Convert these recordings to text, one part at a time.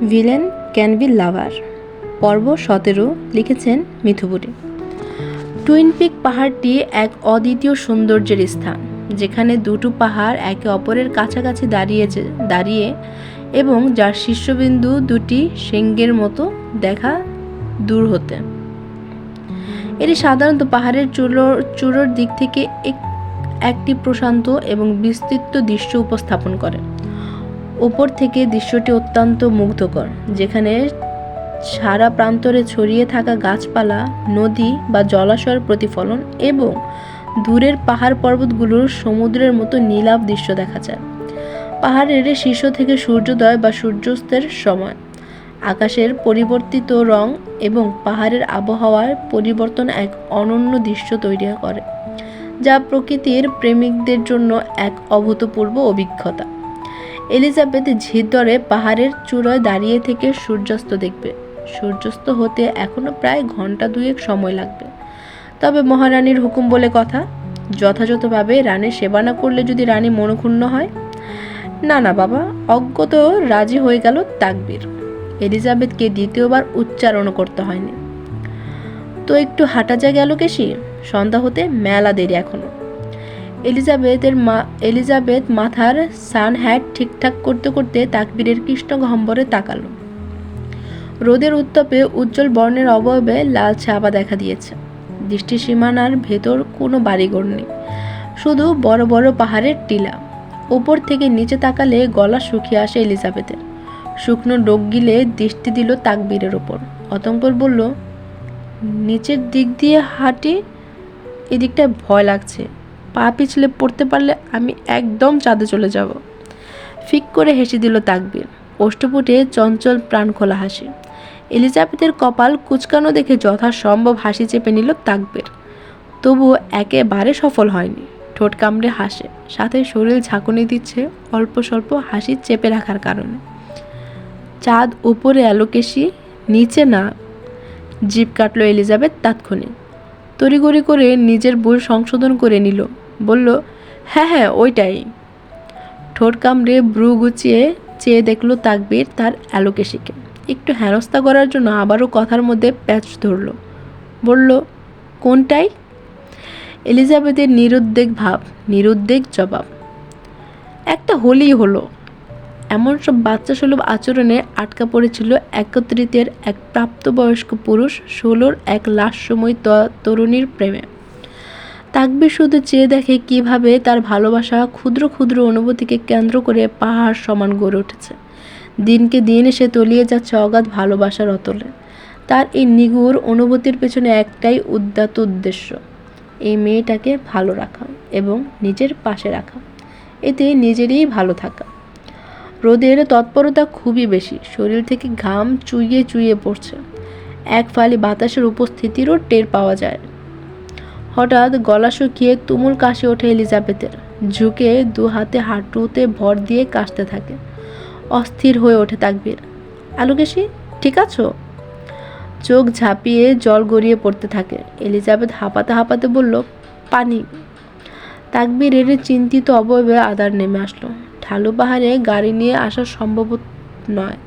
Villain can be লাভার, পর্ব 17, লিখেছেন মিথুপুরী। Twin pick পাহাড়টি এক অদ্বিতীয় সৌন্দর্যের স্থান, যেখানে দুটো পাহাড় একে অপরের কাছাকাছি দাঁড়িয়ে এবং যার শীর্ষবিন্দু দুটি সিংহের মতো দেখা দূর হতে। এটি সাধারণত পাহাড়ের চূড়োর দিক থেকে একটি প্রশান্ত এবং বিস্তৃত দৃশ্য উপস্থাপন করে। উপর থেকে দৃশ্যটি অত্যন্ত মুগ্ধকর, যেখানে সারা প্রান্তরে ছড়িয়ে থাকা গাছপালা, নদী বা জলাশয়ের প্রতিফলন এবং দূরের পাহাড় পর্বতগুলোর সমুদ্রের মতো নীলাভ দৃশ্য দেখা যায়। পাহাড়ের শীর্ষ থেকে সূর্যোদয় বা সূর্যাস্তের সময় আকাশের পরিবর্তিত রং এবং পাহাড়ের আবহাওয়ার পরিবর্তন এক অনন্য দৃশ্য তৈরি করে, যা প্রকৃতির প্রেমিকদের জন্য এক অভূতপূর্ব অভিজ্ঞতা। এলিজাবেথ ঝির ধরে পাহাড়ের চূড়ায় দাঁড়িয়ে থেকে সূর্যাস্ত দেখবে। সূর্যাস্ত হতে এখনো প্রায় ঘন্টা 2 সময় লাগবে, তবে মহারানীর হুকুম বলে কথা। যথাযথভাবে রানীর সেবা না করলে যদি রানী মনক্ষুণ্ণ হয়। না বাবা, অজ্ঞত রাজি হয়ে গেল তাকবীর। এলিজাবেথকে দ্বিতীয়বার উচ্চারণ করতে হয়নি। তো একটু হাঁটা যায় গেল কেশি, সন্ধ্যা হতে মেলা দেরি এখনো। এলিজাবেথ মাথার সান হ্যাট ঠিকঠাক করতে করতে তাকবীরের কৃষ্ণ গহ্বরে তাকালো। রোদের উত্তাপে উজ্জ্বল বর্ণের অবয়বে লাল ছাপা দেখা দিয়েছে। দৃষ্টি সীমানার ভেতর কোনো বাড়িঘর নেই, শুধু বড় বড় পাহাড়ের টিলা। ওপর থেকে নিচে তাকালে গলা শুকিয়ে আসে এলিজাবেথের। শুকনো ডোক গিলে দৃষ্টি দিল তাকবীরের ওপর। অতঃপর বলল, নিচের দিক দিয়ে হাঁটি, এদিকটায় ভয় লাগছে। পা পিছলে পড়তে পারলে আমি একদম চাঁদে চলে যাব। ফিক করে হেসে দিল তাকবীর, ওষ্ঠপুটে চঞ্চল প্রাণ খোলা হাসি। এলিজাবেথের কপাল কুঁচকানো দেখে যথাসম্ভব হাসি চেপে নিল তাকবীর, তবুও একেবারে সফল হয়নি। ঠোঁট কামড়ে হাসে, সাথে শরীর ঝাঁকুনি দিচ্ছে অল্প স্বল্প হাসি চেপে রাখার কারণে। চাঁদ উপরে এলো কেশি, নিচে না। জিভ কাটল এলিজাবেথ তাৎক্ষণিক। তড়িঘড়ি করে নিজের ভুল সংশোধন করে নিল, বলল, হ্যাঁ ওইটাই। ঠোঁট কামড়ে ব্রু গুছিয়ে চেয়ে দেখল তাকবীর তার অ্যালোকেশিকে। একটু হেনস্থা করার জন্য আবারও কথার মধ্যে প্যাচ ধরল, বলল, কোনটাই? এলিজাবেথের নিরুদ্বেগ জবাব, একটা হলেই হলো। এমন সব বাচ্চা সুলভ আচরণে আটকা পড়েছিল একত্রিতের এক প্রাপ্তবয়স্ক পুরুষ 16-র এক লাশময় তরুণীর প্রেমে। তাকবীর শুধু চেয়ে দেখে কিভাবে তার ভালোবাসা ক্ষুদ্র ক্ষুদ্র অনুভূতিকে কেন্দ্র করে পাহাড় সমান গড়ে উঠেছে। দিনকে দিন সে তলিয়ে যাচ্ছে অগাধ ভালোবাসার অতলে। তার এই নিগুড় অনুভূতির পেছনে একটাই উদ্যত উদ্দেশ্য, এই মেয়েটাকে ভালো রাখা এবং নিজের পাশে রাখা, এতে নিজেরই ভালো থাকা। রোদের তৎপরতা খুবই বেশি, শরীর থেকে ঘাম চুইয়ে চুইয়ে পড়ছে। এক ফালি বাতাসের উপস্থিতিরও টের পাওয়া যায়। হঠাৎ গলা শুকিয়ে তুমুল কাশি ওঠে এলিজাবেথের। ঝুঁকে 2 হাতে হাঁটুতে ভর দিয়ে কাশতে থাকে। অস্থির হয়ে ওঠে তাকবীর, আলোকেশি ঠিক আছো? চোখ ঝাঁপিয়ে জল গড়িয়ে পড়তে থাকে। এলিজাবেথ হাঁপাতে হাঁপাতে বলল, পানি। তাকবীরের চিন্তিত অবয়বে আদার নেমে আসলো। ঢালু পাহাড়ে গাড়ি নিয়ে আসা সম্ভব নয়।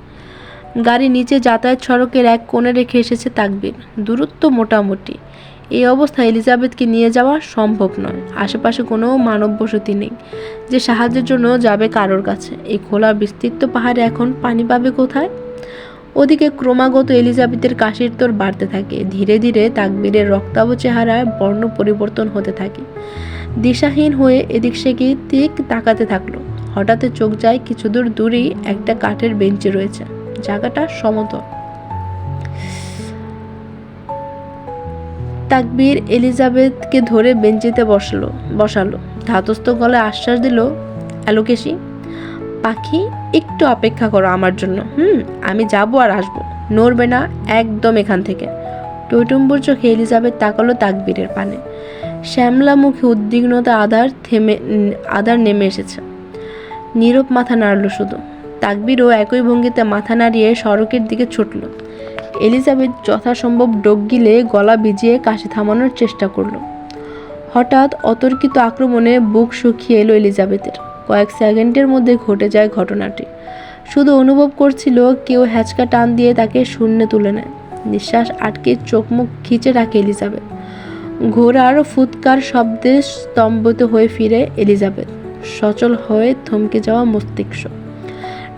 গাড়ি নিচে যাতায়াত সড়কের এক কোণে রেখে এসেছে তাকবীর। দূরত্ব মোটামুটি। এই অবস্থায় এলিজাবেথকে নিয়ে যাওয়া সম্ভব নয়। আশেপাশে কোনো মানব বসতি নেই যে সাহায্যের জন্য যাবে কারোর কাছে। এই খোলা বিস্তৃত পাহাড়ে এখন পানি পাবে কোথায়? ওদিকে ক্রমাগত এলিজাবেথের কাশির তোর বাড়তে থাকে। ধীরে ধীরে তাকবীরের রক্তাভ চেহারায় বর্ণ পরিবর্তন হতে থাকে। দিশাহীন হয়ে এদিক সেদিক তাকাতে থাকলো। হঠাৎ চোখ যায় কিছু দূর দূরেই একটা কাঠের বেঞ্চি রয়েছে। জায়গাটা সমতল। তাকবীর এলিজাবেথকে ধরে বেঞ্চিতে বসালো। ধাতস্থ গলায় আশ্বাস দিল, অ্যালোকেশি পাখি, একটু অপেক্ষা করো আমার জন্য। আমি যাবো আর আসবো, নড়বে না একদম এখান থেকে। টৈটম্বুর চোখে এলিজাবেথ তাকালো তাকবীরের পানে। শ্যামলা মুখে উদ্বিগ্নতা আদার নেমে এসেছে। নীরব মাথা নাড়ল শুধু। তাকবীরও একই ভঙ্গিতে মাথা নাড়িয়ে সড়কের দিকে ছুটল। এলিজাবেথ যথাসম্ভব ডোক গিলে গলা ভিজিয়ে কাশি থামানোর চেষ্টা করল। হঠাৎ অতর্কিত আক্রমণে বুক শুকিয়ে এলো এলিজাবেথের। কয়েক সেকেন্ডের মধ্যে ঘটে যায় ঘটনাটি। শুধু অনুভব করছিল কেউ হ্যাচকা টান দিয়ে তাকে শূন্যে তুলে নেয়। নিঃশ্বাস আটকে চোখ মুখ খিচে রাখে এলিজাবেথ। ঘোড়ার ফুৎকার শব্দে স্তম্ভিত হয়ে ফিরে এলিজাবেথ। সচল হয়ে থমকে যাওয়া মস্তিষ্ক।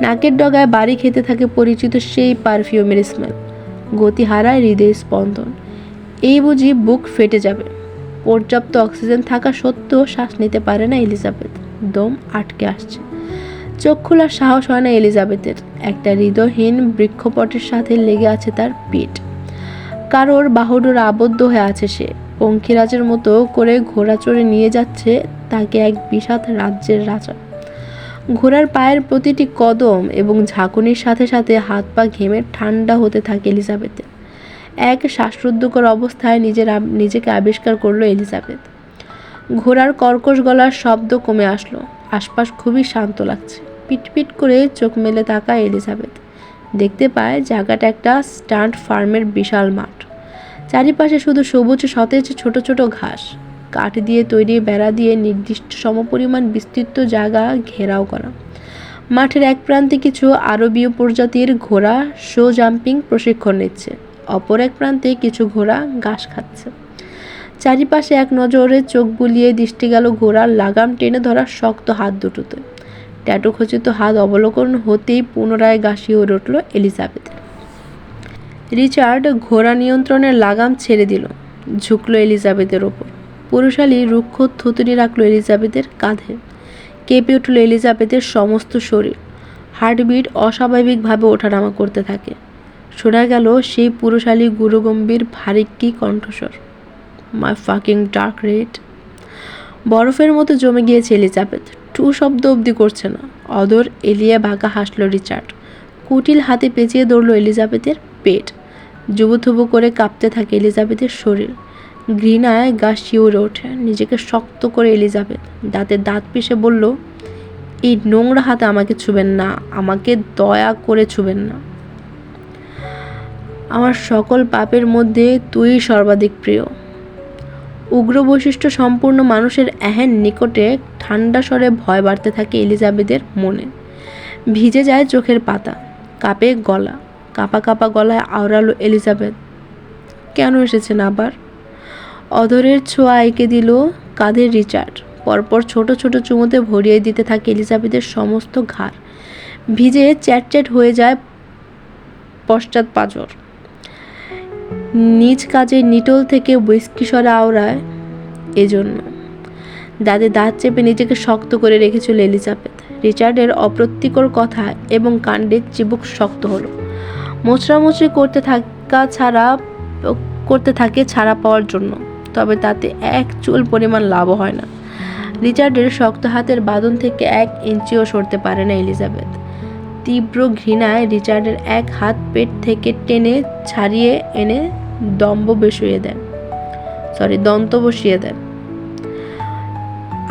নাকের ডগায় বাড়ি খেতে থাকে পরিচিত সেই পারফিউমের স্মেল। গতি হারায় হৃদয় স্পন্দন। এই বুঝি বুক ফেটে যাবে। পর্যাপ্ত অক্সিজেন থাকা সত্ত্বেও শ্বাস নিতে পারে না এলিজাবেথ। দম আটকে আসছে। চোখ খোলার সাহস হয় না এলিজাবেথের। একটা হৃদয়হীন বৃক্ষপটের সাথে লেগে আছে তার পিঠ। কারোর বাহুডোরে আবদ্ধ হয়ে আছে সে। পঙ্খিরাজের মতো করে ঘোড়া চড়ে নিয়ে যাচ্ছে তাকে এক বিষাদ রাজ্যের রাজা। ঘোড়ার পায়ের প্রতিটি কদম এবং ঝাঁকুনির সাথে সাথে হাত পা ঘেমে ঠান্ডা হতে থাকে এলিজাবেথের। এক শ্বাসরুদ্ধকর অবস্থায় নিজেকে আবিষ্কার করলো এলিজাবেথ। ঘোড়ার কর্কশ গলার শব্দ কমে আসলো। আশপাশ খুবই শান্ত লাগছে। পিটপিট করে চোখ মেলে তাকায় এলিজাবেথ। দেখতে পায় জায়গাটা একটা স্টান্ট ফার্মের বিশাল মাঠ। চারিপাশে শুধু সবুজ সতেজ ছোট ছোট ঘাস। কাঠ দিয়ে তৈরি বেড়া দিয়ে নির্দিষ্ট সমপরিমাণ বিস্তৃত জায়গা ঘেরাও করা। মাঠের এক প্রান্তে কিছু আরবীয় প্রজাতির ঘোড়া শো জাম্পিং প্রশিক্ষণ নিচ্ছে। অপর এক প্রান্তে কিছু ঘোড়া ঘাস খাচ্ছে। চারিপাশে এক নজরে চোখ বুলিয়ে দৃষ্টি গেল ঘোড়ার লাগাম টেনে ধরা শক্ত হাত দুটোতে। ট্যাটু খচিত হাত অবলোকন হতেই পুনরায় গাছিয়ে উঠল এলিজাবেথের। রিচার্ড ঘোড়া নিয়ন্ত্রণের লাগাম ছেড়ে দিল। ঝুঁকলো এলিজাবেথের ওপর। পুরুষালী রুক্ষ থুতুনি রাখলো এলিজাবেথের কাঁধে। কেঁপে উঠল এলিজাবেথের সমস্ত শরীর। হার্টবিট অস্বাভাবিকভাবে ওঠানামা করতে থাকে। শোনা গেল সেই পুরুষালী গুরুগম্ভীর ভারিক্কি কণ্ঠস্বর, মাই ফাকিং ডার্ক রেড। বরফের মতো জমে গিয়েছে এলিজাবেথ। টু শব্দ অবধি করছে না। অদর এলিয়ে বাঁকা হাসল রিচার্ড। কুটিল হাতে পেঁচিয়ে ধরল এলিজাবেথের পেট। জুবুথুবু করে কাঁপতে থাকে এলিজাবেথের শরীর। ঘৃণায় গা শিউরে ওঠে। নিজেকে শক্ত করে এলিজাবেথ দাঁতে দাঁত পিষে বলল, এই নোংরা হাতে আমাকে ছুবেন না, আমাকে দয়া করে ছুবেন না। আমার সকল পাপের মধ্যে তুই সর্বাধিক প্রিয়। উগ্র বৈশিষ্ট্য সম্পূর্ণ মানুষের এহেন নিকটে ঠান্ডা স্বরে ভয় বাড়তে থাকে এলিজাবেথের মনে। ভিজে যায় চোখের পাতা। কাঁপে গলা। কাঁপা কাঁপা গলায় আওড়ালো এলিজাবেথ, কেন এসেছেন আবার? অধরের ছোঁয়া এঁকে দিল কাঁধের রিচার্ড। পরপর ছোট ছোট চুমুতে ভরিয়ে দিতে থাকে এলিজাবেথের সমস্ত ঘাড়। ভিজে চ্যাটচ্যাট হয়ে যায় পশ্চাৎ পাঁজর। নিজ কাজে নিটোল থেকে হুইস্কি স্বরে আওড়ায় এজন্য। দাঁতে দাঁত চেপে নিজেকে শক্ত করে রেখেছিল এলিজাবেথ। রিচার্ডের অপ্রত্যেকর কথা এবং কাণ্ডের চিবুক শক্ত হলো। মোচড়ামুচড়ি করতে থাকে ছাড়া পাওয়ার জন্য। তবে তাতে এক চুল পরিমাণ লাভও হয় না। রিচার্ডের শক্ত হাতের বাঁধন থেকে 1 ইঞ্চিও সরতে পারে না এলিজাবেথ। তীব্র ঘৃণায় রিচার্ডের এক হাত পেট থেকে টেনে ছাড়িয়ে এনে দন্ত বসিয়ে দেন।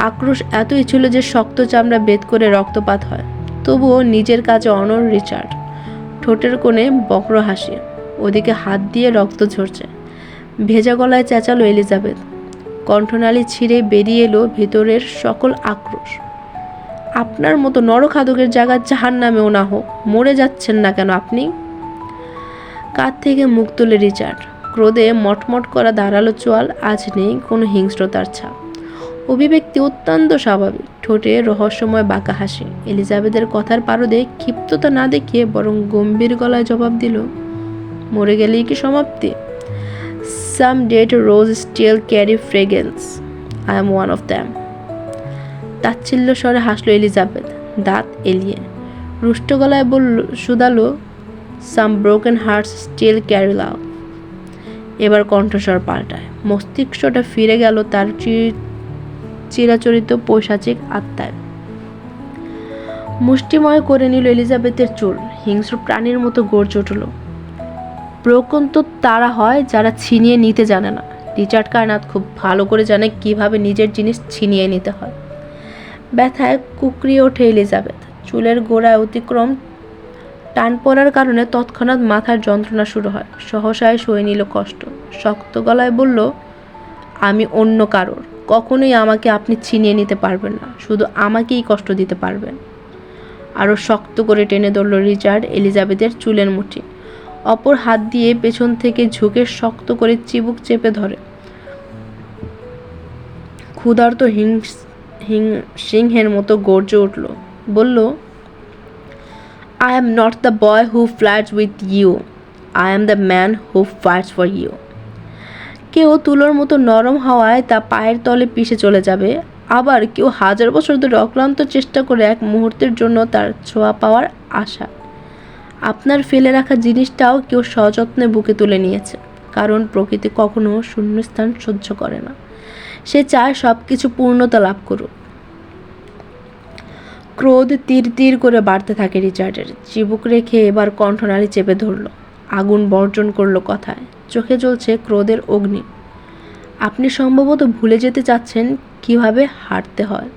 আক্রোশ এতই ছিল যে শক্ত চামড়া বেদ করে রক্তপাত হয়। তবুও নিজের কাজে অনড় রিচার্ড। ঠোঁটের কোণে বক্র হাসি। ওদিকে হাত দিয়ে রক্ত ঝরছে। ভেজা গলায় চেঁচালো এলিজাবেথ। কণ্ঠনালী ছিঁড়ে বেরিয়ে এলো ভিতরের সকল আক্রোশ। আপনার মতো নরখাদকের জায়গা জাহান্নামেও না হোক, মরে যাচ্ছেন না কেন আপনি? কাঁধ থেকে মুখ তুলে রিচার্ড। ক্রোধে মটমট করা দাঁড়ালো চোয়াল আজ নেই কোনো হিংস্রতার ছাপ। অভিব্যক্তি অত্যন্ত স্বাভাবিক। ঠোঁটে রহস্যময় বাঁকা হাসি। এলিজাবেথের কথার পারদে ক্ষিপ্ততা না দেখিয়ে বরং গম্ভীর গলায় জবাব দিল, মরে গেলেই কি সমাপ্তি? Some dead roses still carry fragrance. I am one of them. তাচ্ছিল্য স্বরে হাসলো এলিজাবেথ, দাঁত এলিয়ে। রুষ্ট গলায় শুধালো, Some broken hearts still carry love. এবার কণ্ঠস্বর পাল্টায়। মস্তিষ্কটা ফিরে গেল তার চিরাচরিত পৈশাচিক আত্মায়। মুষ্টিময় করে নিল এলিজাবেথের চুল। হিংস্র প্রাণীর মতো গর্জে উঠল। ব্রোকন তো তারা হয় যারা ছিনিয়ে নিতে জানে না। রিচার্ড কার্নাত খুব ভালো করে জানে কিভাবে নিজের জিনিস ছিনিয়ে নিতে হয়। ব্যথায় কুকরিয়ে ওঠে এলিজাবেথ। চুলের গোড়ায় অতিক্রম টান পড়ার কারণে তৎক্ষণাৎ মাথার যন্ত্রণা শুরু হয়। সহসায় সয়ে নিল কষ্ট। শক্ত গলায় বলল, আমি অন্য কারোর। কখনোই আমাকে আপনি ছিনিয়ে নিতে পারবেন না। শুধু আমাকেই কষ্ট দিতে পারবেন। আরও শক্ত করে টেনে ধরল রিচার্ড এলিজাবেথের চুলের মুঠি। অপর হাত দিয়ে পেছন থেকে ঝুঁকে শক্ত করে চিবুক চেপে ধরে। ক্ষুধার্ত সিংহের মতো গর্জে উঠল, বলল, I am not the boy who flirts with you. I am the man who fights for you. কেউ তুলোর মতো নরম হওয়ায় তা পায়ের তলে পিষে চলে যাবে, আবার কেউ 1000 বছর ধরে অক্লান্ত চেষ্টা করে এক মুহূর্তের জন্য তার ছোঁয়া পাওয়ার আশা। আপনার ফেলে রাখা জিনিসটাও কেউ সযত্নে বুকে তুলে নিয়েছে, কারণ প্রকৃতি কখনো শূন্যস্থান সহ্য করে না। সে চায় সব কিছু পূর্ণতা লাভ করুক। ক্রোধ তীর তীর করে বাড়তে থাকে রিচার্ডের। চিবুক রেখে এবার কণ্ঠনালী চেপে ধরল, আগুন বর্জন করল কথায়। চোখে জ্বলছে ক্রোধের অগ্নি। আপনি সম্ভবত ভুলে যেতে চাচ্ছেন কিভাবে হারতে হয়।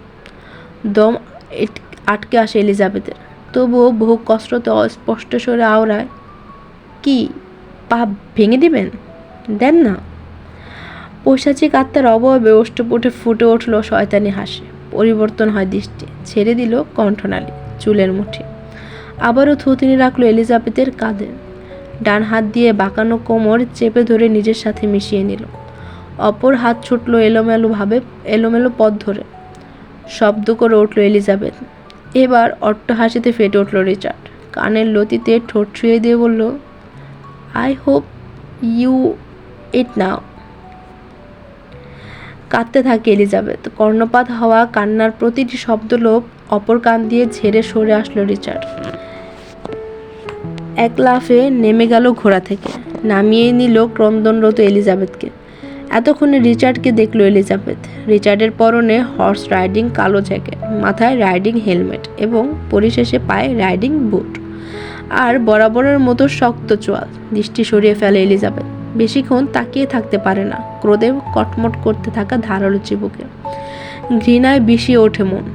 দম আটকে আসে এলিজাবেথের, তবুও বহু কষ্টতে অস্পষ্ট স্বরে আওড়ায়, কি পা ভেঙে দিবেন? দেন না। পৈশাচিক আত্মার অবয়বে ওষ্ঠপুটে ফুটে উঠল শয়তানি হাসি। পরিবর্তন হয় দৃষ্টি, ছেড়ে দিল কণ্ঠনালী, চুলের মুঠি। আবারও থুতনি রাখলো এলিজাবেথের কাঁধে। ডান হাত দিয়ে বাঁকানো কোমর চেপে ধরে নিজের সাথে মিশিয়ে নিল। অপর হাত ছুটল এলোমেলো পথ ধরে। শব্দ করে উঠল এলিজাবেথ। এবার অট্টহাসিতে ফেটে উঠল রিচার্ড। কানের লতিতে ঠোঁট ছুঁয়ে দিয়ে বলল, আই হোপ ইউ ইট নাও। কাঁদতে থাকে এলিজাবেথ। কর্ণপাত হওয়া কান্নার প্রতিটি শব্দলোপ অপর কান দিয়ে ঝেড়ে সরে আসলো রিচার্ড। এক লাফে নেমে গেল ঘোড়া থেকে, নামিয়ে নিল ক্রন্দনরত এলিজাবেথকে। এতক্ষণে রিচার্ডকে দেখল এলিজাবেথ। রিচার্ডের পরনে হর্স রাইডিং কালো জ্যাকেট, মাথায় রাইডিং হেলমেট এবং পরিশেষে পায়ে রাইডিং বুট, আর বরাবরের মতো শক্ত চোয়াল। দৃষ্টি সরিয়ে ফেলে এলিজাবেথ। বেশিক্ষণ তাকিয়ে থাকতে পারে না ক্রোধে কটমট করতে থাকা ধারালো চিবুকে। ঘৃণায় বিষিয়ে ওঠে মন।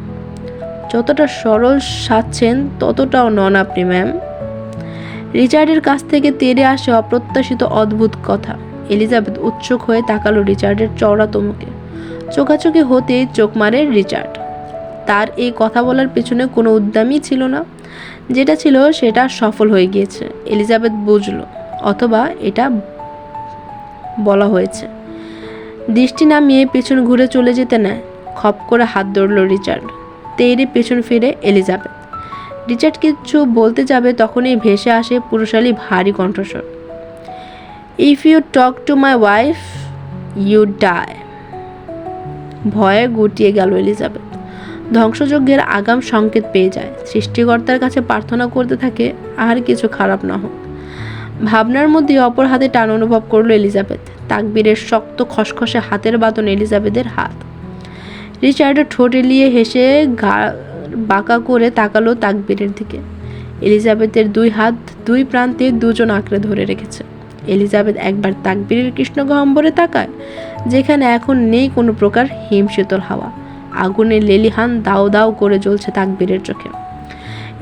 যতটা সরল সাজছেন ততটাও নন আপনি, ম্যাম। রিচার্ডের কাছ থেকে তেড়ে আসে অপ্রত্যাশিত অদ্ভুত কথা। এলিজাবেথ উৎসুক হয়ে তাকালো রিচার্ডের চওড়া তমুকে। চোখাচোখি হতেই চোখ মারে রিচার্ড। তার এই কথা বলার পেছনে কোনো উদ্যমই ছিল না। যেটা ছিল সেটা সফল হয়ে গিয়েছে, এলিজাবেথ বুঝল, অথবা এটা বলা হয়েছে। দৃষ্টি নামিয়ে পেছন ঘুরে চলে যেতে নেয়। খপ করে হাত ধরল রিচার্ড। তেড়ে পেছন ফিরে এলিজাবেথ। রিচার্ড কিছু বলতে যাবে তখনই ভেসে আসে পুরুষালী ভারী কণ্ঠস্বর, if you talk to my wife you die. ভয়ে গুটিয়ে গেল এলিজাবেথ। ধ্বংসযজ্ঞের আগাম সংকেত পেয়ে যায়। সৃষ্টিকর্তার কাছে প্রার্থনা করতে থাকে আর কিছু খারাপ না হোক। ভাবনার মধ্যে অপর হাতে টান অনুভব করলো এলিজাবেথ। তাকবীরের শক্ত খসখসে হাতের বাঁধন এলিজাবেথের হাত। রিচার্ড ঠোঁট এলিয়ে হেসে বাঁকা করে তাকালো তাকবীরের দিকে। এলিজাবেথের দুই হাত দুই প্রান্তে দুজন আঁকড়ে ধরে রেখেছে। এলিজাবেথ একবার তাকবীরের কৃষ্ণ গহ্বরে তাকায়, যেখানে এখন নেই কোনো প্রকার হিমশীতল হাওয়া। আগুনের লেলিহান দাও দাও করে জ্বলছে তাকবীরের চোখে।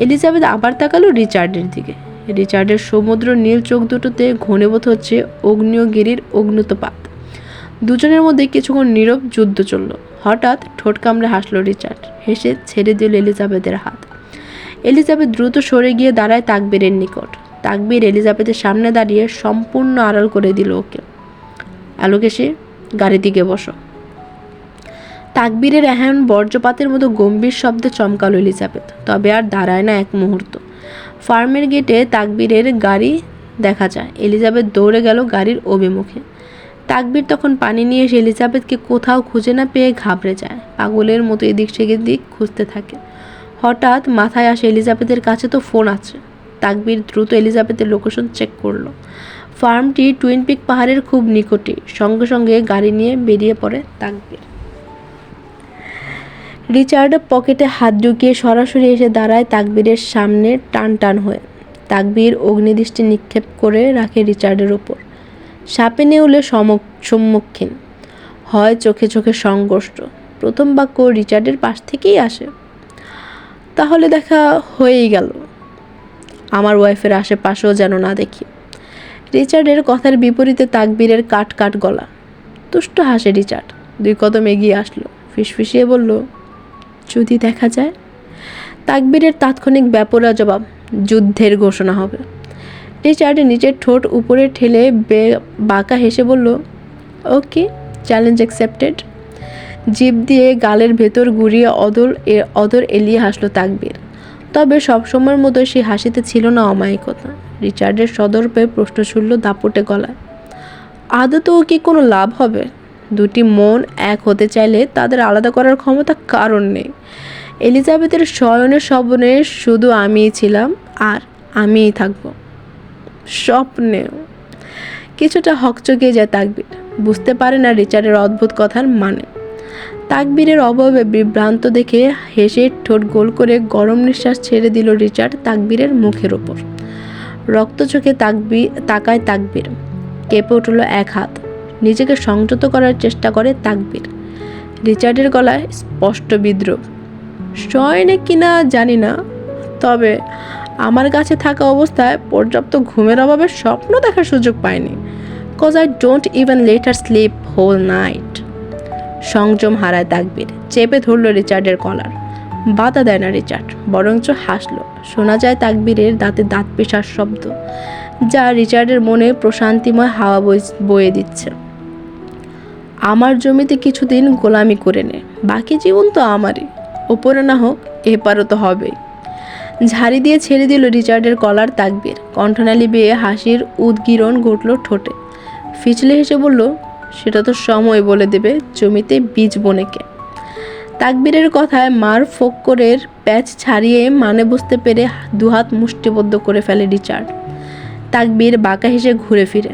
এলিজাবেথ আবার তাকালো রিচার্ডের দিকে। রিচার্ডের সমুদ্র নীল চোখ দুটোতে ঘনীভূত হচ্ছে অগ্নিয়গিরির অগ্নুতপাত। দুজনের মধ্যে কিছুক্ষণ নীরব যুদ্ধ চলল। হঠাৎ ঠোঁট কামড়ে হাসলো রিচার্ড। হেসে ছেড়ে দিল এলিজাবেথের হাত। এলিজাবেথ দ্রুত সরে গিয়ে দাঁড়ায় তাকবীরের নিকট। তাকবীর এলিজাবেথের সামনে দাঁড়িয়ে সম্পূর্ণ আড়াল করে দিল ওকে। অ্যালোকেশি, গাড়ির দিকে বসো। তাকবীরের এহেন বজ্রপাতের মতো গম্ভীর শব্দে চমকালো এলিজাবেথ, তবে আর দাঁড়ায় না এক মুহূর্ত। ফার্মের গেটে তাকবীরের গাড়ি দেখা যায়। এলিজাবেথ দৌড়ে গেল গাড়ির অভিমুখে। তাকবীর তখন পানি নিয়ে এসে এলিজাবেথকে কোথাও খুঁজে না পেয়ে ঘাবড়ে যায়। পাগলের মতো এদিক সেদিক খুঁজতে থাকে। হঠাৎ মাথায় আসে এলিজাবেথের কাছে তো ফোন আছে। তাকবীর দ্রুত এলিজাবেথের লোকেশন চেক করলো। ফার্মটি টুইন পিক পাহাড়ের খুব নিকটে। সঙ্গে সঙ্গে গাড়ি নিয়ে বেরিয়ে পড়ে তাকবীর। রিচার্ড পকেটে হাত ঢুকিয়ে সরাসরি এসে দাঁড়ায় তাকবীরের সামনে টান টান হয়ে। তাকবীর অগ্নিদৃষ্টি নিক্ষেপ করে রাখে রিচার্ডের ওপর। সাপে নেউলে সম্মুখীন হয়, চোখে চোখে সংঘর্ষ। প্রথম বাক্য রিচার্ডের পাশ থেকেই আসে। তাহলে দেখা হয়েই গেল। আমার ওয়াইফের আশেপাশেও যেন না দেখি। রিচার্ডের কথার বিপরীতে তাকবীরের কাট কাট গলা। তুষ্ট হাসে রিচার্ড। 2 কদম এগিয়ে আসলো। ফিসফিসিয়ে বলল, যদি দেখা যায়। তাকবীরের তাৎক্ষণিক বেপরোয়া জবাব, যুদ্ধের ঘোষণা হবে। রিচার্ড নিজের ঠোঁট উপরে ঠেলে বাঁকা হেসে বলল, ওকে, চ্যালেঞ্জ অ্যাকসেপ্টেড। জিভ দিয়ে গালের ভেতর ঘুরিয়ে অদর এলিয়ে হাসলো তাকবীর। তবে সবসময়ের মতো সেই হাসিতে ছিল না অমায়িকতা। রিচার্ডের সদর্পে প্রশ্ন ছুড়ল দাপটে গলায়, আদতেও কি কোনো লাভ হবে? দুটি মন এক হতে চাইলে তাদের আলাদা করার ক্ষমতা কারণ নেই। এলিজাবেথের শয়নে স্বপ্নে শুধু আমিই ছিলাম, আর আমিই থাকবো স্বপ্নেও। কিছুটা হকচকিয়ে যায় তাকবীর, বুঝতে পারে না রিচার্ডের অদ্ভুত কথার মানে। তাকবীরের অভাবে বিভ্রান্ত দেখে হেসে ঠোঁট গোল করে গরম নিঃশ্বাস ছেড়ে দিল রিচার্ড তাকবীরের মুখের ওপর। রক্ত চোখে তাকায় তাকবীর। কেঁপে উঠল এক হাত। নিজেকে সংযত করার চেষ্টা করে তাকবীর। রিচার্ডের গলায় স্পষ্ট বিদ্রোহ, শয়নে কিনা জানি না, তবে আমার কাছে থাকা অবস্থায় পর্যাপ্ত ঘুমের অভাবে স্বপ্ন দেখার সুযোগ পাইনি। Cause I don't even let her sleep whole night. সংযম হারায় তাকবীর, চেপে ধরল রিচার্ডের কলার। বাধা দেয় না রিচার্ড, বরঞ্চ হাসল। শোনা যায় তাকবীরের দাঁতে দাঁত পেশার শব্দ, যা রিচার্ডের মনে প্রশান্তিময় হাওয়া বয়ে দিচ্ছে। আমার জমিতে কিছুদিন গোলামি করে নে, বাকি জীবন তো আমারই, ওপরে না হোক এপারও তো হবেই। ঝাড়ি দিয়ে ছেড়ে দিল রিচার্ডের কলার তাকবীর। কণ্ঠনালী বেয়ে হাসির উদ্গীরণ ঘটল ঠোঁটে। ফিচলে হেসে বলল, সেটা তো সময় বলে দেবে জমিতে বীজ বনেকে। তাকবীরের কথায় মার ফক্করের প্যাচ ছাড়িয়ে মানে বুঝতে পেরে দুহাত মুষ্টিবদ্ধ করে ফেলে রিচার্ড। তাকবীর বাঁকা হেসে ঘুরে ফিরে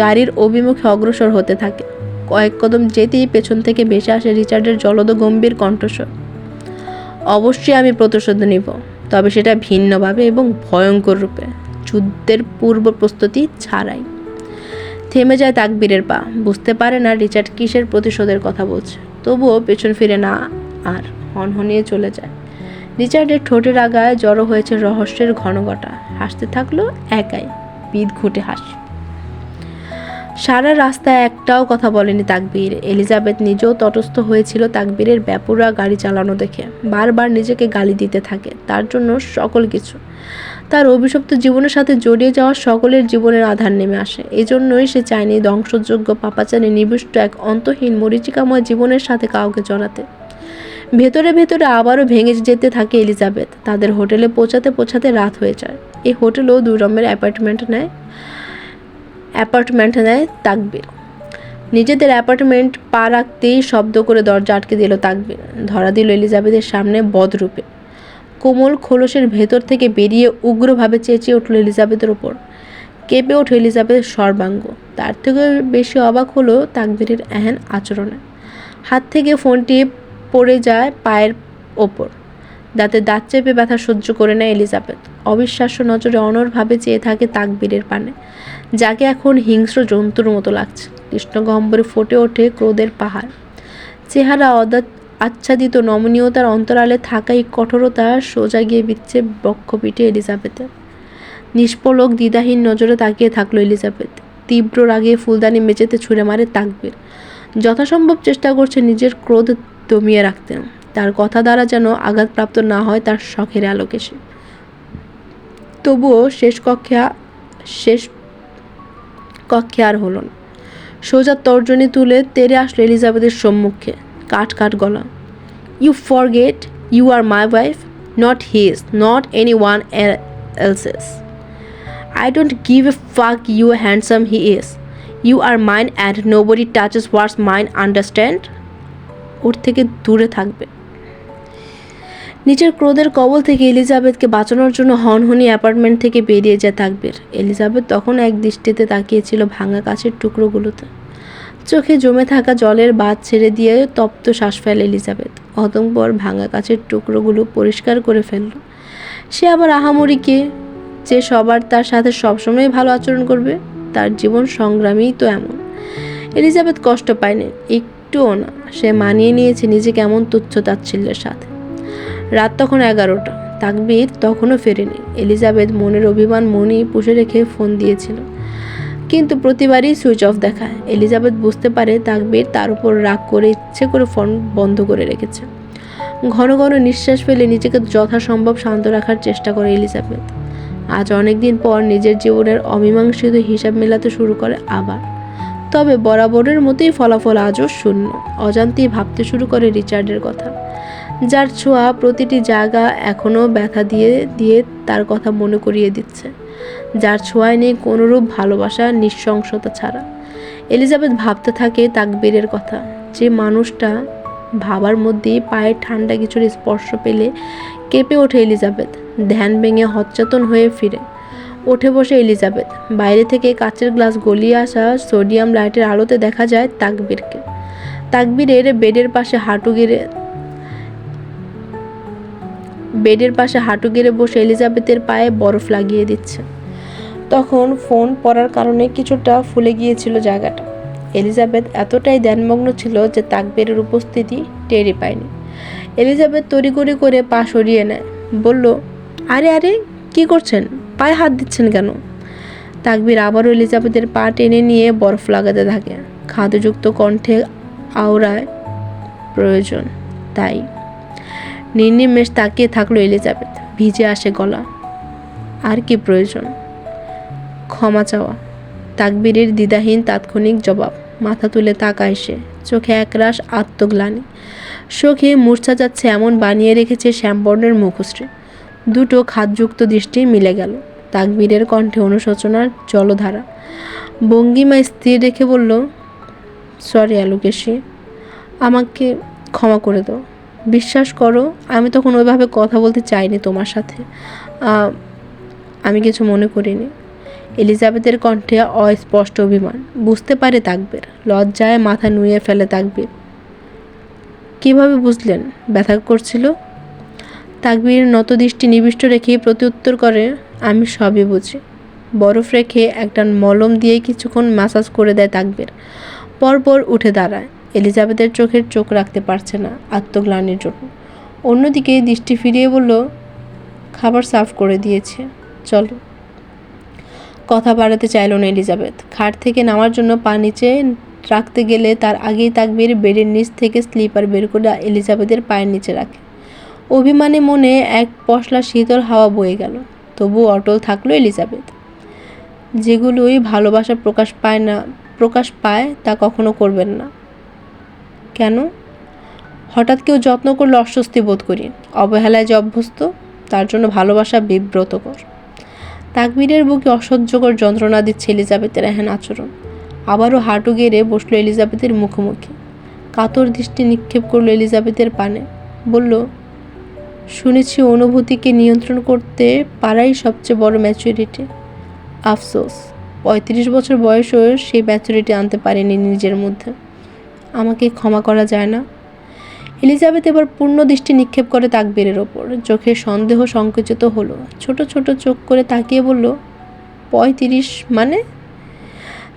গাড়ির অভিমুখে অগ্রসর হতে থাকে। কয়েক কদম যেতেই পেছন থেকে ভেসে আসে রিচার্ডের জলদ গম্ভীর কণ্ঠস্বর, অবশ্যই আমি প্রতিশোধ নিব, তবে সেটা ভিন্নভাবে এবং ভয়ঙ্কর রূপে, যুদ্ধের পূর্ব প্রস্তুতি ছাড়াই। থেমে যায় তাকবীরের পা। বুঝতে পারে না রিচার্ড কিসের প্রতিশোধের কথা বলছে, তবুও পেছন ফিরে না আর হনহনিয়ে চলে যায়। রিচার্ডের ঠোঁটের আগায় জড়ো হয়েছে রহস্যের ঘনঘটা। হাসতে থাকলো একাই, পিঠ ঘুটে হাসি। সারা রাস্তায় একটাও কথা বলেনি তাকবীর। এলিজাবেথ নিজেও তটস্থ হয়েছিল তাকবীরের বেপরোয়া গাড়ি চালানো দেখে। বারবার নিজেকে গালি দিতে থাকে তার জন্য সকল কিছু। তার অভিশপ্ত জীবনের সাথে জড়িয়ে যাওয়া সকলের জীবনের আধার নেমে আসে। এজন্যই সে চায়নি ধ্বংসযোগ্য পাপাচারে নিবিষ্ট এক অন্তহীন মরীচিকাময় জীবনের সাথে কাউকে জড়াতে। ভেতরে ভেতরে আবারও ভেঙে যেতে থাকে এলিজাবেথ। তাদের হোটেলে পৌঁছাতে পৌঁছাতে রাত হয়ে যায়। এই হোটেলেও 2 রুমের অ্যাপার্টমেন্ট নেয় তাকবীর। নিজেদের অ্যাপার্টমেন্ট পা রাখতেই শব্দ করে দরজা আটকে দিল তাকবীর। ধরা দিল এলিজাবেথের সামনে বদরূপে। কোমল খোলসের ভেতর থেকে বেরিয়ে উগ্রভাবে চেঁচিয়ে উঠল এলিজাবেথের ওপর। কেঁপে ওঠে এলিজাবেথের সর্বাঙ্গ। তার থেকে বেশি অবাক হলো তাকবীরের এহেন আচরণে। হাত থেকে ফোনটি পড়ে যায় পায়ের ওপর। দাঁতে দাঁত চেপে ব্যথা সহ্য করে নেয় এলিজাবেথ। অবিশ্বাস্য নজরে অনড়ভাবে চেয়ে থাকে তাকবীরের পানে, যাকে এখন হিংস্র জন্তুর মতো লাগছে। কৃষ্ণগহ্বরে ফুটে ওঠে ক্রোধের পাহাড়। চেহারা আচ্ছাদিত নমনীয়তার অন্তরালে থাকাই কঠোরতা সোজা গিয়ে বিচ্ছে বক্ষপিঠে এলিজাবেথের। নিষ্পলক দ্বিধাহীন নজরে তাকিয়ে থাকলো এলিজাবেথ। তীব্র রাগে ফুলদানি মেঝেতে ছুঁড়ে মারে তাকবীর। যথাসম্ভব চেষ্টা করছে নিজের ক্রোধ দমিয়ে রাখতে, তার কথা দ্বারা যেন আঘাতপ্রাপ্ত না হয় তার শখের আলোকে সে। তবুও শেষ কক্ষে আর হলো না। সোজা তর্জনী তুলে তেড়ে আসলো এলিজাবেথের সম্মুখে। কাট গলা, you forget you are my wife, not his, not anyone else's. I don't give a fuck you handsome he is. You are mine and nobody touches what's mine, understand? ওর থেকে দূরে থাকবে। নিজের ক্রোধের কবল থেকে এলিজাবেথকে বাঁচানোর জন্য হনহনি অ্যাপার্টমেন্ট থেকে বেরিয়ে যায় তাকবীর। এলিজাবেথ তখন এক দৃষ্টিতে তাকিয়েছিল ভাঙা কাচের টুকরোগুলোতে। চোখে জমে থাকা জলের বাঁধ ছেড়ে দিয়ে তপ্ত শ্বাস ফেলে এলিজাবেথ। অতঃপর ভাঙা কাচের টুকরোগুলো পরিষ্কার করে ফেলল। সে আবার আহামরি কে, যে সবার তার সাথে সবসময় ভালো আচরণ করবে? তার জীবন সংগ্রামই তো এমন। এলিজাবেথ কষ্ট পায়নি একটুও না। সে মানিয়ে নিয়েছে নিজেকে এমন তুচ্ছ তাচ্ছিল্যের সাথে। রাত তখন 11টা। তাকবীর তখনও ফেরেনি। এলিজাবেথ মনের অভিমান মনেই পুষে রেখে ফোন দিয়েছিল, কিন্তু প্রতিবারই সুইচ অফ দেখায়। এলিজাবেথ বুঝতে পারে তাকবীর তার উপর রাগ করে ইচ্ছে করে ফোন বন্ধ করে রেখেছে। ঘন ঘন নিঃশ্বাস ফেলে নিজেকে যথাসম্ভব শান্ত রাখার চেষ্টা করে এলিজাবেথ। আজ অনেকদিন পর নিজের জীবনের অমীমাংসিত হিসাব মেলাতে শুরু করে আবার। তবে বরাবরের মতোই ফলাফল আজও শূন্য। অজান্তেই ভাবতে শুরু করে রিচার্ডের কথা, যার ছোঁয়া প্রতিটি জায়গা এখনও ব্যথা দিয়ে দিয়ে তার কথা মনে করিয়ে দিচ্ছে, যার ছোঁয়ায় নেই কোনোরূপ ভালোবাসা, নৃশংসতা ছাড়া। এলিজাবেথ ভাবতে থাকে তাকবীরের কথা, যে মানুষটা ভাবার মধ্যেই পায়ের ঠান্ডা কিছুর স্পর্শ পেলে কেঁপে ওঠে এলিজাবেথ। ধ্যান ভেঙে হতচেতন হয়ে ফিরে উঠে বসে এলিজাবেথ। বাইরে থেকে কাচের গ্লাস গলিয়ে আসা সোডিয়াম লাইটের আলোতে দেখা যায় তাকবীরকে। তাকবীরের বেডের পাশে হাঁটু গেড়ে বসে এলিজাবেথের পায়ে বরফ লাগিয়ে দিচ্ছে। তখন ফোন পড়ার কারণে কিছুটা ফুলে গিয়েছিল জায়গাটা। এলিজাবেথ এতটাই ধ্যানমগ্ন ছিল যে তাকবীরের উপস্থিতি টেরই পায়নি। এলিজাবেথ তড়িঘড়ি করে পা সরিয়ে নেয়, বলল, আরে আরে কি করছেন, পায়ে হাত দিচ্ছেন কেন? তাকবীর আবারও এলিজাবেথের পা টেনে নিয়ে বরফ লাগাতে থাকে, খাদ্যযুক্ত কণ্ঠে আওড়ায়, প্রয়োজন তাই। নির্নিমেষ তাকিয়ে থাকলো এলিজাবেথ, ভিজে আসে গলা। আর কি প্রয়োজন? ক্ষমা চাওয়া। তাকবীরের দ্বিধাহীন তাৎক্ষণিক জবাব। মাথা তুলে তাকায় সে, চোখে একরাশ আত্মগ্লানি। চোখে মূর্ছা যাচ্ছে এমন বানিয়ে রেখেছে শ্যামবর্ণের মুখশ্রী। দুটো খাদযুক্ত দৃষ্টি মিলে গেল। তাকবীরের কণ্ঠে অনুশোচনার জলধারা। ভঙ্গিমা স্থির রেখে বলল, সরি আলোকেশী, আমাকে ক্ষমা করে দাও। বিশ্বাস করো, আমি তখন ওইভাবে কথা বলতে চাইনি তোমার সাথে। আমি কিছু মনে করিনি। এলিজাবেথের কণ্ঠে অস্পষ্ট অভিমান। বুঝতে পারে তাকবীর। লজ্জায় মাথা নুয়ে ফেলে তাকবীর। কিভাবে বুঝলেন? ব্যথা করছিল? তাকবীর নত দৃষ্টি নিবিষ্ট রেখে প্রত্যুত্তর করে, আমি সবই বুঝি। বরফ রেখে একটা মলম দিয়ে কিছুক্ষণ ম্যাসাজ করে দেয় তাকবীর। পরপর উঠে দাঁড়ায়। এলিজাবেথের চোখের চোখ রাখতে পারছে না আত্মগ্লানির জন্য। অন্যদিকে দৃষ্টি ফিরিয়ে বলল, খাবার সার্ভ করে দিয়েছে, চলো। কথা বাড়াতে চাইল না এলিজাবেথ। খাট থেকে নামার জন্য পা নিচে রাখতে গেলে তার আগেই তাকবীর বেডের নিচ থেকে স্লিপার বের করে এলিজাবেথের পায়ের নিচে রাখে। অভিমানে মনে এক পশলা শীতল হাওয়া বয়ে গেল। তবু অটল থাকলো এলিজাবেথ। যেগুলোই ভালোবাসা প্রকাশ পায় তা কখনো করবেন না। কেন? হঠাৎ কেউ যত্ন করলে অস্বস্তি বোধ করি। অবহেলায় যে অভ্যস্ত, তার জন্য ভালোবাসা বিব্রতকর। তাকবীরের বুকে অসহ্যকর যন্ত্রণা দিচ্ছে এলিজাবেথের এহেন আচরণ। আবারও হাঁটু গেড়ে বসলো এলিজাবেথের মুখোমুখি। কাতর দৃষ্টি নিক্ষেপ করলো এলিজাবেথের পানে। বলল, শুনেছি অনুভূতিকে নিয়ন্ত্রণ করতে পারাই সবচেয়ে বড় ম্যাচুরিটি। আফসোস, 35 বছর বয়সেও সেই ম্যাচুরিটি আনতে পারেনি নিজের মধ্যে। আমাকে ক্ষমা করা যায় না? এলিজাবেথ এবার পূর্ণ দৃষ্টি নিক্ষেপ করে তাকবীরের ওপর। চোখে সন্দেহ সংকুচিত হলো। ছোট ছোট চোখ করে তাকিয়ে বলল, 35 মানে?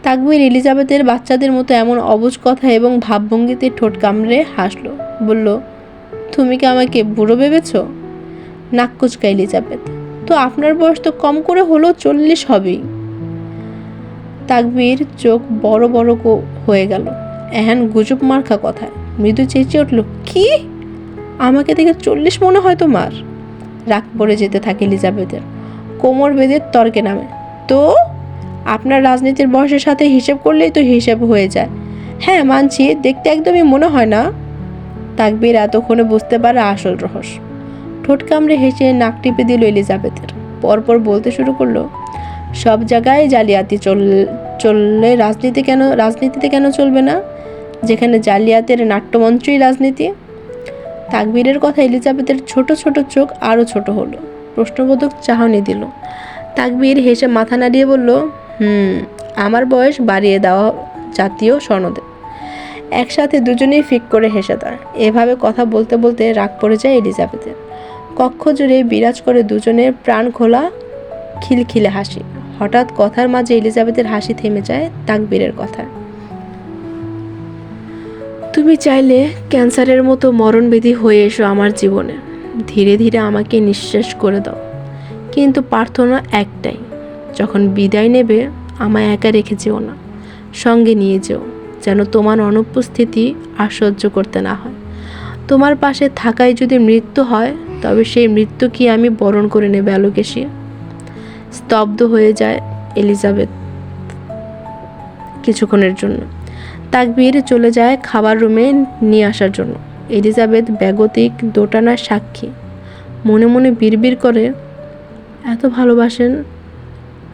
তাকবীর এলিজাবেথের বাচ্চাদের মতো এমন অবুঝ কথা এবং ভাবভঙ্গিতে ঠোঁট কামড়ে হাসল। বলল, তুমি কি আমাকে বুড়ো ভেবেছ? নাক কুচকা এলিজাবেথ। তো আপনার বয়স তো কম করে হলো 40 হবেই। তাকবীর চোখ বড় বড় হয়ে গেল। এহেন গুজব মার্কা কথায় মৃদু চেঁচিয়ে উঠল, কি? আমাকে দেখে 40 মনে হয় তোমার? রাগ পড়ে যেতে থাকে এলিজাবেথের। কোমর বেঁধে তর্কে নামে, তো আপনার রাজনীতির বয়সের সাথে হিসেব করলেই তো হিসেব হয়ে যায়। হ্যাঁ মানছি, দেখতে একদমই মনে হয় না। তাকবীর এতক্ষণে বুঝতে পারে আসল রহস্য। ঠোঁট কামড়ে হেসে নাক টিপে দিল এলিজাবেথের। পরপর বলতে শুরু করলো, সব জায়গায় জালিয়াতি চললে রাজনীতিতে কেন চলবে না? যেখানে জালিয়াতের নাট্যমন্ত্রী রাজনীতি। তাকবীরের কথা এলিজাবেথের ছোট ছোট চোখ আরও ছোট হলো। প্রশ্নবোধক চাহনি দিল। তাকবীর হেসে মাথা নাড়িয়ে বলল, আমার বয়স বাড়িয়ে দেওয়া জাতীয় সনদে। একসাথে দুজনেই ফিক করে হেসে দেয়। এভাবে কথা বলতে বলতে রাগ পড়ে যায় এলিজাবেথের। কক্ষ জুড়ে বিরাজ করে দুজনের প্রাণ খোলা খিলখিলে হাসি। হঠাৎ কথার মাঝে এলিজাবেথের হাসি থেমে যায় তাকবীরের কথায়। তুমি চাইলে ক্যান্সারের মতো মরণব্যাধি হয়ে এসো আমার জীবনে। ধীরে ধীরে আমাকে নিঃশেষ করে দাও। কিন্তু প্রার্থনা একটাই, যখন বিদায় নেবে আমায় একা রেখে যেও না, সঙ্গে নিয়ে যেও, যেন তোমার অনুপস্থিতি আর সহ্য করতে না হয়। তোমার পাশে থাকাই যদি মৃত্যু হয়, তবে সেই মৃত্যু কি আমি বরণ করে নেবে অ্যালোকেশিয়া? স্তব্ধ হয়ে যায় এলিজাবেথ কিছুক্ষণের জন্য। তাকবীর চলে যায় খাবার রুমে নিয়ে আসার জন্য। এলিজাবেথ বেগতিক দোটানার সাক্ষী। মনে মনে বিড়বিড় করে, এত ভালোবাসেন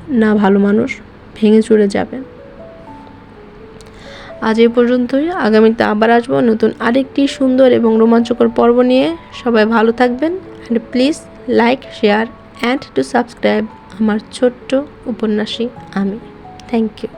না ভালো মানুষ, ভেঙে চুরে যাবেন। আজ এই পর্যন্তই। আগামীতে আবার আসবো নতুন আরেকটি সুন্দর এবং রোমাঞ্চকর পর্ব নিয়ে। সবাই ভালো থাকবেন, and please like, share and to subscribe আমার ছোট্ট উপন্যাসী আমি। Thank you.